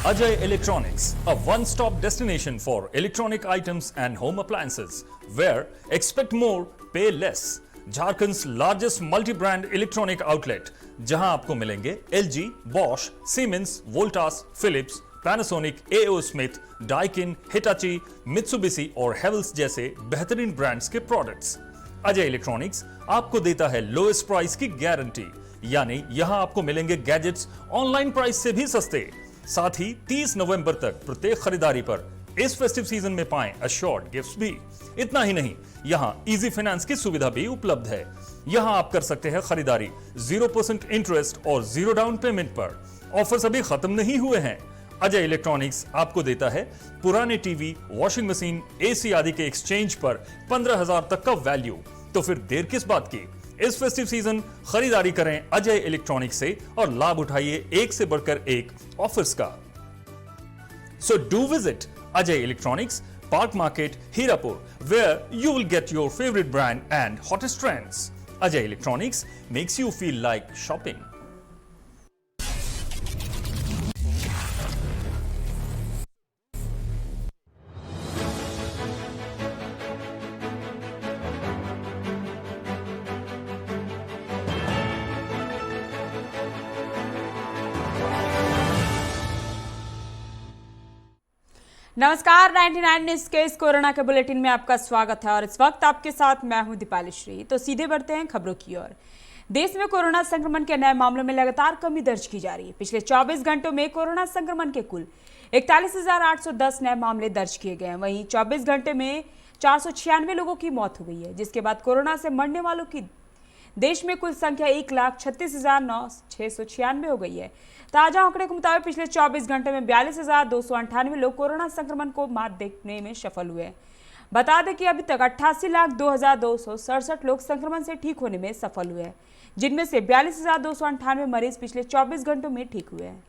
Ajay Electronics, a one-stop destination for electronic items and home appliances, where expect more, pay less. Jharkhand's largest multi brand electronic outlet, जहां आपको मिलेंगे LG, Bosch, Siemens, Voltas, Philips, Panasonic, AO Smith, Daikin, Hitachi, Mitsubishi और Havells जैसे बेहतरीन brands के products. Ajay electronics आपको देता है लोएस्ट प्राइस की गारंटी, यानी यहां आपको मिलेंगे गैजेट्स ऑनलाइन प्राइस से भी सस्ते। साथ ही 30 नवंबर तक प्रत्येक खरीदारी पर इस फेस्टिव सीजन में पाएं अश्योर्ड गिफ्ट्स भी। इतना ही नहीं, यहां इजी फाइनेंस की सुविधा भी उपलब्ध है। यहां आप कर सकते हैं खरीदारी 0% इंटरेस्ट और 0 डाउन पेमेंट पर। ऑफर्स अभी खत्म नहीं हुए हैं। अजय इलेक्ट्रॉनिक्स आपको देता है पुराने टीवी, वॉशिंग मशीन, एसी आदि के एक्सचेंज पर 15,000 तक का वैल्यू। तो फिर देर किस बात की, इस फेस्टिव सीजन खरीदारी करें अजय इलेक्ट्रॉनिक्स से और लाभ उठाइए एक से बढ़कर एक ऑफर्स का। So do visit Ajay Electronics, Park Market, Hirapur, where you will get your favorite brand and hottest trends. Ajay Electronics makes you feel like shopping. नमस्कार, 99 न्यूज के इस कोरोना के बुलेटिन में आपका स्वागत है और इस वक्त आपके साथ मैं हूं दीपाली श्री। तो सीधे बढ़ते हैं खबरों की ओर। देश में कोरोना संक्रमण के नए मामलों में लगातार कमी दर्ज की जा रही है। पिछले 24 घंटों में कोरोना संक्रमण के कुल 41,810 नए मामले दर्ज किए गए हैं। वहीं 24 घंटे में 496 लोगों की मौत हो गई है, जिसके बाद कोरोना से मरने वालों की देश में कुल संख्या 1,36,696 हो गई है। ताजा आंकड़े के मुताबिक पिछले 24 घंटे में 42,298 लोग कोरोना संक्रमण को मात देने में सफल हुए। बता दें कि अभी तक 88,02,267 लोग संक्रमण से ठीक होने में सफल हुए हैं, जिनमें से 42,298 मरीज पिछले 24 घंटों में ठीक हुए हैं।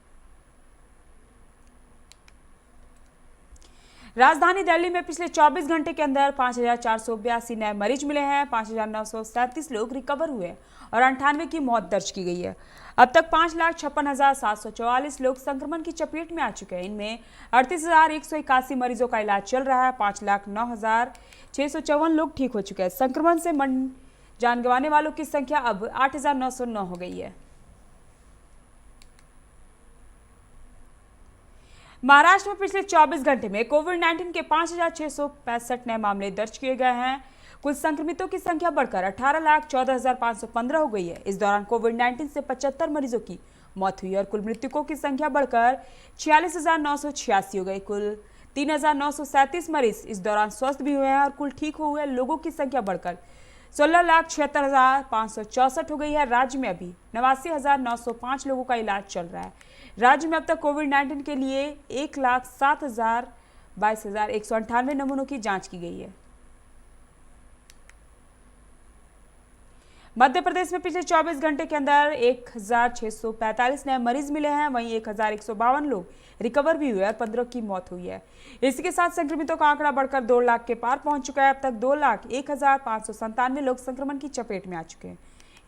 राजधानी दिल्ली में पिछले 24 घंटे के अंदर 5,482 नए मरीज मिले हैं। 5,937 लोग रिकवर हुए और 98 की मौत दर्ज की गई है। अब तक 5,56,744 लोग संक्रमण की चपेट में आ चुके हैं। इनमें 38,181 मरीजों का इलाज चल रहा है। 5,09,654 लोग ठीक हो चुके हैं। संक्रमण से जान गंवाने वालों की संख्या अब 8,909 हो गई है। महाराष्ट्र में पिछले 24 घंटे में कोविड-19 के 5,665 नए मामले दर्ज किए गए हैं। कुल संक्रमितों की संख्या बढ़कर 18,14,515 हो गई है। इस दौरान कोविड-19 से 75 मरीजों की मौत हुई और कुल मृतकों की संख्या बढ़कर 46,986 हो गई। कुल 3,937 मरीज इस दौरान स्वस्थ भी हुए हैं और कुल ठीक हुए लोगों की संख्या बढ़कर 16,76,564 हो गई है। राज्य में अभी 89,905 लोगों का इलाज चल रहा है। राज्य में अब तक कोविड-19 के लिए 1,07,22,198 नमूनों की जांच की गई है। मध्य प्रदेश में पिछले 24 घंटे के अंदर 1,645 नए मरीज मिले हैं। वहीं 1,152 लोग रिकवर भी हुए और 15 की मौत हुई है। इसके साथ संक्रमितों का आंकड़ा बढ़कर 2 लाख के पार पहुंच चुका है। अब तक 2,01,597 लोग संक्रमण की चपेट में आ चुके हैं।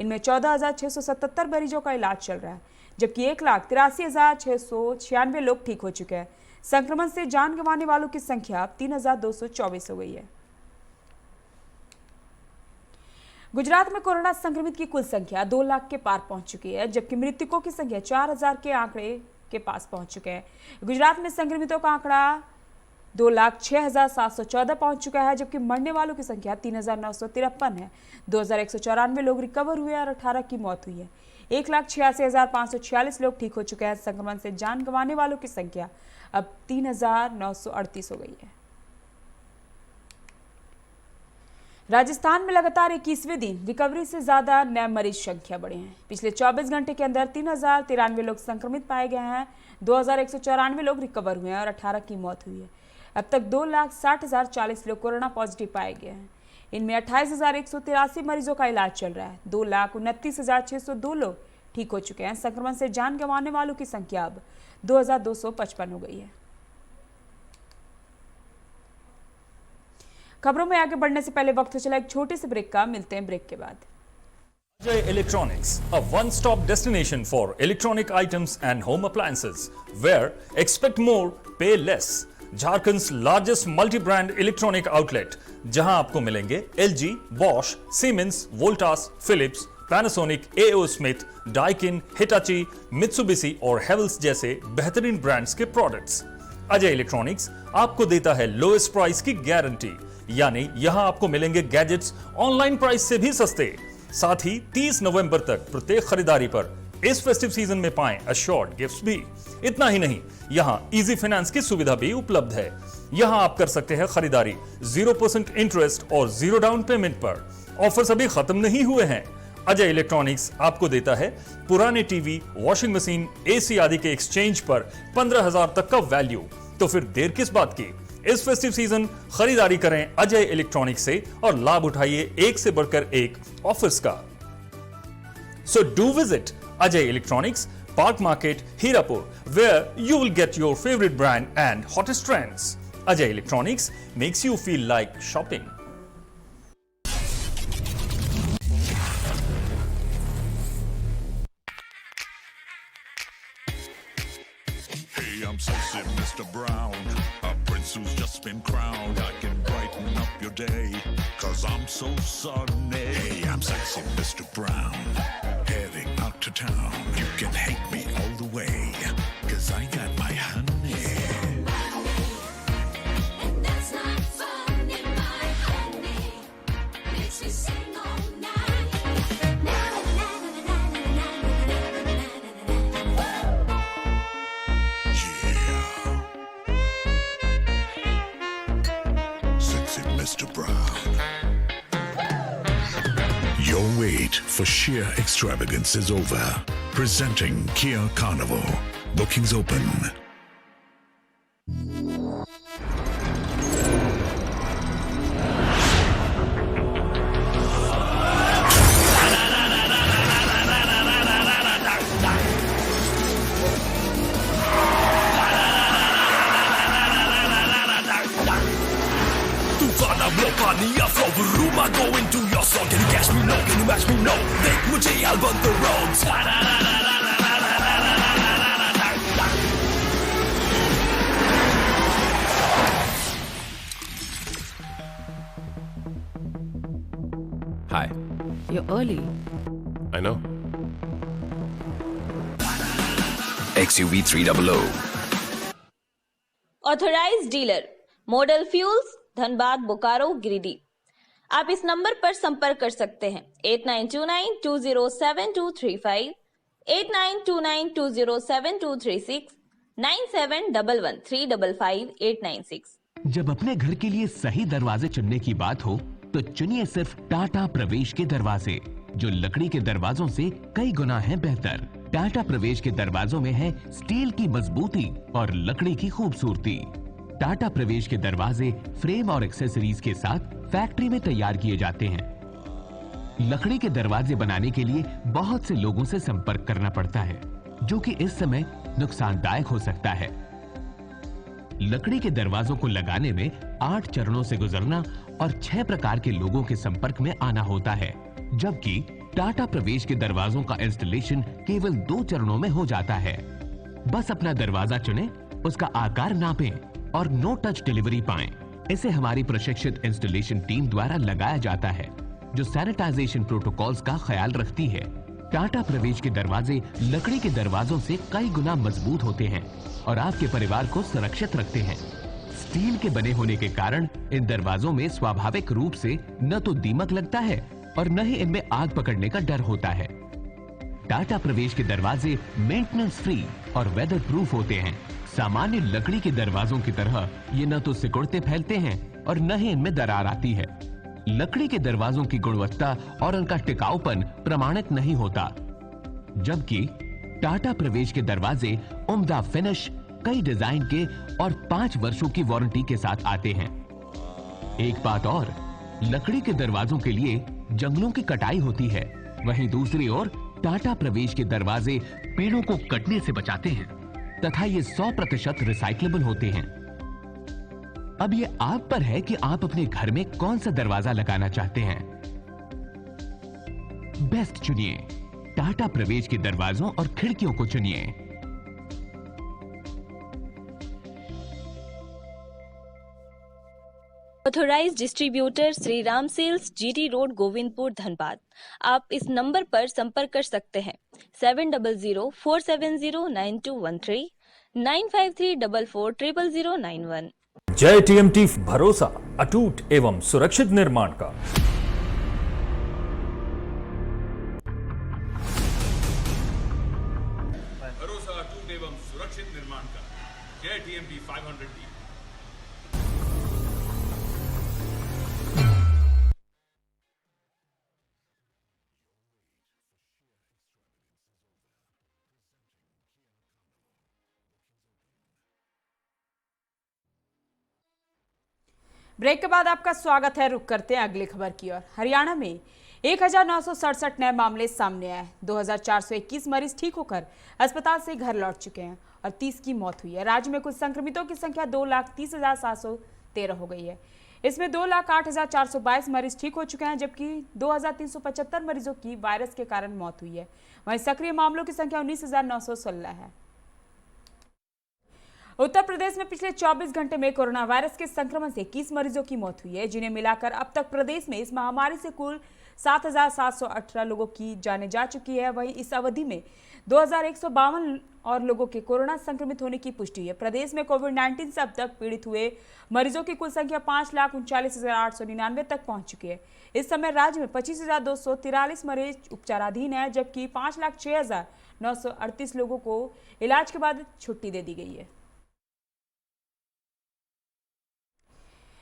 इनमें 14,677 मरीजों का इलाज चल रहा है, जबकि 1,83,696 लोग ठीक हो चुके हैं। संक्रमण से जान गंवाने वालों की संख्या 3,224 हो गई है। गुजरात में कोरोना संक्रमित की कुल संख्या 2 लाख के पार पहुंच चुकी है, जबकि मृतकों की संख्या 4,000 के आंकड़े के पास पहुंच चुके हैं। गुजरात में संक्रमितों का आंकड़ा 2,06,714 पहुंच चुका है, जबकि मरने वालों की संख्या 3,953 है। 2,194 लोग रिकवर हुए और 18 की मौत हुई है। 1,86,546 लोग ठीक हो चुके हैं। संक्रमण से जान गंवाने वालों की संख्या अब 3,938 हो गई है। राजस्थान में लगातार 21वें दिन रिकवरी से ज्यादा नए मरीज संख्या बढ़े हैं। पिछले 24 घंटे के अंदर 3,093 लोग संक्रमित पाए गए हैं। 2,194 लोग रिकवर हुए हैं और 18 की मौत हुई है। अब तक 2,60,040 लोग कोरोना पॉजिटिव पाए गए हैं। इनमें 28,183 मरीजों का इलाज चल रहा है। 2,29,602 लोग ठीक हो चुके हैं। संक्रमण से जान गंवाने वालों की संख्या अब 2,255 हो गई है। खबरों में आगे बढ़ने से पहले वक्त हो चला एक छोटे से ब्रेक का। मिलते हैं ब्रेक के बाद। Ajay Electronics, a one-stop destination for electronic items and home appliances, where expect more, pay less. Jharkhand's largest multi brand electronic outlet, जहां आपको मिलेंगे LG, Bosch, Siemens, Voltas, Philips, Panasonic, AO Smith, Daikin, Hitachi, Mitsubishi और Havells जैसे बेहतरीन brands के products. Ajay electronics आपको देता है लोएस्ट प्राइस की गारंटी, यानी यहां आपको मिलेंगे गैजेट्स ऑनलाइन प्राइस से भी सस्ते। साथ ही 30 नवंबर तक प्रत्येक खरीदारी पर इस फेस्टिव सीजन में पाएं अश्योर्ड गिफ्ट्स भी। इतना ही नहीं, यहां इजी फाइनेंस की सुविधा भी उपलब्ध है। यहां आप कर सकते हैं खरीदारी 0% इंटरेस्ट और 0 डाउन पेमेंट पर। ऑफर्स अभी खत्म नहीं हुए हैं। अजय इलेक्ट्रॉनिक्स आपको देता है पुराने टीवी, वॉशिंग मशीन, एसी आदि के एक्सचेंज पर 15,000 तक का वैल्यू। तो फिर देर किस बात की, इस फेस्टिव सीजन खरीदारी करें अजय इलेक्ट्रॉनिक्स से और लाभ उठाइए एक से बढ़कर एक ऑफर्स का। So do visit Ajay Electronics, Park Market, Hirapur, where you will get your favorite brand and hottest trends. Ajay Electronics makes you feel like shopping. Hey, I'm sexy Mr. Brown, a prince who's just been crowned. I can brighten up your day, 'cause I'm so sunny. Hey, I'm sexy Mr. Brown, heading out to town. You can hate me all the way, 'cause I got my honey. And that's not funny, my honey makes me sing all night. Na na na na na na na na na. Yeah, sexy Mr. Brown. Your wait for sheer extravagance is over. Presenting Kia Carnival. Bookings open. Go into your song. Can you catch me? No. Can you match me? No. देख मुझे album the roads. Hi. You're early. I know. XUV 300. Authorised dealer Model Fuels, Dhanbad, Bokaro, Giridih. आप इस number पर संपर्क कर सकते हैं 8929207235, 8929207236, 9711355896। जब अपने घर के लिए सही दरवाजे चुनने की बात हो तो चुनिए सिर्फ टाटा प्रवेश के दरवाजे, जो लकड़ी के दरवाजों से कई गुना है बेहतर। टाटा प्रवेश के दरवाजों में है स्टील की मजबूती और लकड़ी की खूबसूरती। टाटा प्रवेश के दरवाजे फ्रेम और एक्सेसरीज के साथ फैक्ट्री में तैयार किए जाते हैं। लकड़ी के दरवाजे बनाने के लिए बहुत से लोगों से संपर्क करना पड़ता है, जो कि इस समय नुकसानदायक हो सकता है। लकड़ी के दरवाजों को लगाने में 8 चरणों से गुजरना और 6 प्रकार के लोगों के संपर्क में आना होता है, जबकि टाटा प्रवेश के दरवाजों का इंस्टॉलेशन केवल 2 चरणों में हो जाता है। बस अपना दरवाजा चुनें, उसका आकार नापें और नो टच डिलीवरी पाएं। इसे हमारी प्रशिक्षित इंस्टॉलेशन टीम द्वारा लगाया जाता है, जो सैनिटाइजेशन प्रोटोकॉल्स का ख्याल रखती है। टाटा प्रवेश के दरवाजे लकड़ी के दरवाजों से कई गुना मजबूत होते हैं और आपके परिवार को सुरक्षित रखते हैं। स्टील के बने होने के कारण इन दरवाजों में स्वाभाविक रूप से न तो दीमक लगता है और न ही इनमें आग पकड़ने का डर होता है। टाटा प्रवेश के दरवाजे मेंटेनेंस फ्री और वेदर प्रूफ होते हैं। सामान्य लकड़ी के दरवाजों की तरह ये न तो सिकुड़ते फैलते हैं और न ही इनमें दरार आती है। लकड़ी के दरवाजों की गुणवत्ता और उनका टिकाऊपन प्रमाणित नहीं होता, जबकि टाटा प्रवेश के दरवाजे उम्दा फिनिश, कई डिजाइन के और 5 वर्षों की वारंटी के साथ आते हैं। एक बात और, लकड़ी के दरवाजों के लिए जंगलों की कटाई होती है, वहीं दूसरी ओर टाटा प्रवेश के दरवाजे पेड़ों को कटने से बचाते हैं तथा ये 100% रिसाइक्लेबल होते हैं। अब ये आप पर है कि आप अपने घर में कौन सा दरवाजा लगाना चाहते हैं। बेस्ट चुनिए। टाटा प्रवेश के दरवाजों और खिड़कियों को चुनिए। Authorised distributor Shri Ram Sales, GT Road, Govindpur, Dhanbad. आप इस नंबर पर संपर्क कर सकते हैं 7004709213 9534400091। जय टीएमटी, भरोसा अटूट एवं सुरक्षित निर्माण का। भरोसा अटूट एवं सुरक्षित निर्माण का। जय टीएमटी 500D। ब्रेक के बाद आपका स्वागत है। रुक करते हैं अगली खबर की ओर। हरियाणा में 1967 नए मामले सामने आए। 2421 मरीज ठीक होकर अस्पताल से घर लौट चुके हैं और 30 की मौत हुई है। राज्य में कुल संक्रमितों की संख्या 2,30,713 हो गई है। इसमें 2,08,422 मरीज ठीक हो चुके हैं, जबकि 2,375 मरीजों की वायरस के कारण मौत हुई है। वहीं सक्रिय मामलों की संख्या 19,916 है। उत्तर प्रदेश में पिछले 24 घंटे में कोरोना वायरस के संक्रमण से 21 मरीजों की मौत हुई है, जिन्हें मिलाकर अब तक प्रदेश में इस महामारी से कुल 7,718 लोगों की जानें जा चुकी है। वहीं इस अवधि में 2,152 और लोगों के कोरोना संक्रमित होने की पुष्टि हुई है। प्रदेश में कोविड-19 से अब तक पीड़ित हुए मरीजों की कुल संख्या 5,39,899 तक पहुंच चुकी है। इस समय राज्य में 25,243 मरीज उपचाराधीन है, जबकि 5,06,938 लोगों को इलाज के बाद छुट्टी दे दी गई है।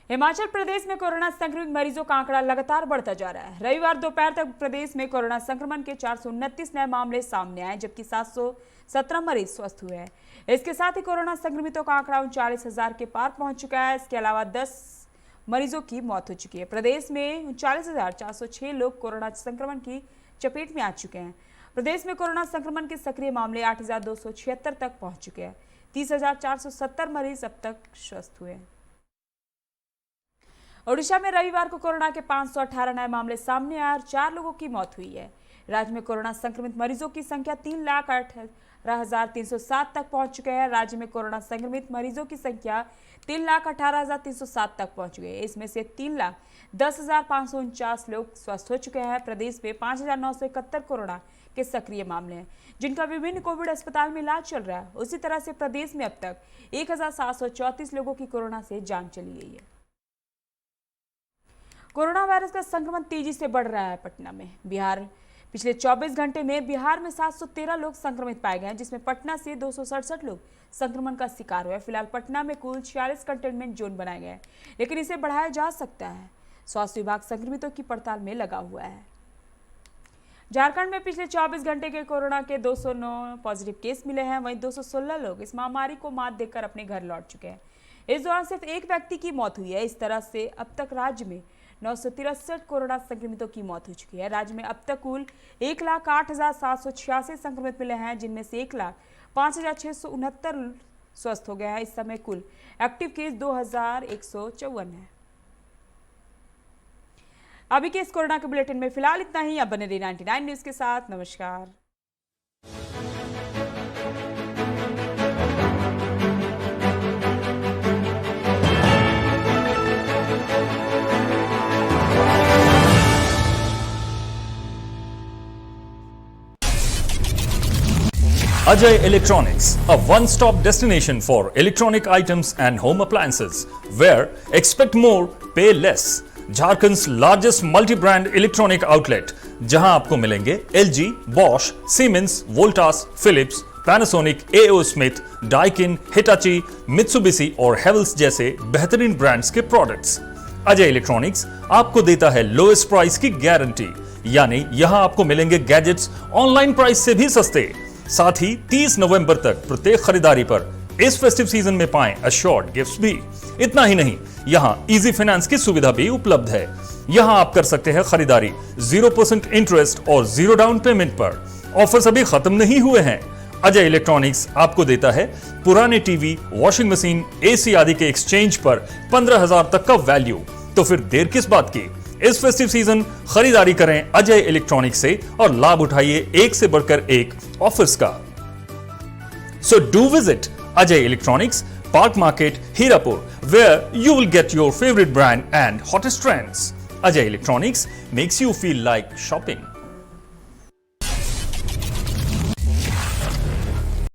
हिमाचल प्रदेश में कोरोना संक्रमित मरीजों का आंकड़ा लगातार बढ़ता जा रहा है। रविवार दोपहर तक प्रदेश में कोरोना संक्रमण के 429 नए मामले सामने आए, जबकि 717 मरीज स्वस्थ हुए हैं। इसके साथ ही कोरोना संक्रमितों का आंकड़ा 39,000 के पार पहुंच चुका है। इसके अलावा 10 मरीजों की मौत हो चुकी है। प्रदेश में 39,406 लोग कोरोना संक्रमण की चपेट में आ चुके हैं। प्रदेश में कोरोना संक्रमण के सक्रिय मामले 8,276 तक पहुंच चुके हैं। 30,470 मरीज अब तक स्वस्थ हुए हैं। ओडिशा में रविवार को कोरोना के 518 नए मामले सामने आए और 4 लोगों की मौत हुई है। राज्य में कोरोना संक्रमित मरीजों की संख्या 3,18,307 तक पहुंच चुके हैं। राज्य में कोरोना संक्रमित मरीजों की संख्या 3,18,307 तक पहुंच गई है। इसमें से 3,10,549 लोग स्वस्थ हो चुके हैं। प्रदेश में 5,971 कोरोना के सक्रिय मामले हैं, जिनका विभिन्न कोविड अस्पताल में इलाज चल रहा है। उसी तरह से प्रदेश में अब तक 1,734 लोगों की कोरोना से जान चली गई है। कोरोना वायरस का संक्रमण तेजी से बढ़ रहा है। पटना में पिछले 24 घंटे में बिहार में 713 लोग संक्रमित पाए गए हैं, जिसमें पटना से 267 लोग संक्रमण का शिकार हुए। फिलहाल पटना में कुल 46 कंटेनमेंट जोन बनाए गए हैं, लेकिन इसे बढ़ाया जा सकता है। स्वास्थ्य विभाग संक्रमितों की पड़ताल में लगा हुआ है। झारखंड में पिछले 24 घंटे के कोरोना के 209 पॉजिटिव केस मिले हैं। वहीं 216 लोग इस महामारी को मात देकर अपने घर लौट चुके हैं। इस दौरान सिर्फ एक व्यक्ति की मौत हुई है। इस तरह से अब तक राज्य में 963 कोरोना संक्रमितों की मौत हो चुकी है। राज्य में अब तक कुल 1,08,786 संक्रमित मिले हैं, जिनमें से 1,05,669 स्वस्थ हो गए हैं। इस समय कुल एक्टिव केस 2,154 है। अभी के इस कोरोना के बुलेटिन में फिलहाल इतना ही। अब बने रहिए 99 न्यूज के साथ। नमस्कार। Ajay Electronics, a one-stop destination for electronic items and home appliances, where expect more, pay less. Jharkhand's largest multi-brand electronic outlet, जहां आपको मिलेंगे LG, Bosch, Siemens, Voltas, Philips, Panasonic, AO Smith, Daikin, Hitachi, Mitsubishi और Havells जैसे बेहतरीन brands के products. Ajay electronics आपको देता है लोएस्ट प्राइस की गारंटी, यानी यहां आपको मिलेंगे गैजेट्स ऑनलाइन प्राइस से भी सस्ते। साथ ही 30 नवंबर तक प्रत्येक खरीदारी पर इस फेस्टिव सीजन में पाएं अश्योर्ड गिफ्ट्स भी। इतना ही नहीं, यहां इजी फाइनेंस की सुविधा भी उपलब्ध है। यहां आप कर सकते हैं खरीदारी 0% इंटरेस्ट और 0 डाउन पेमेंट पर। ऑफर्स अभी खत्म नहीं हुए हैं। अजय इलेक्ट्रॉनिक्स आपको देता है पुराने टीवी, वॉशिंग मशीन, एसी आदि के एक्सचेंज पर 15,000 तक का वैल्यू। तो फिर देर किस बात की, इस फेस्टिव सीजन खरीदारी करें अजय इलेक्ट्रॉनिक्स से और लाभ उठाइए एक से बढ़कर एक ऑफर्स का। So do visit Ajay Electronics, Park Market, Hirapur, where you will get your favorite brand and hottest trends. Ajay Electronics makes you feel like shopping.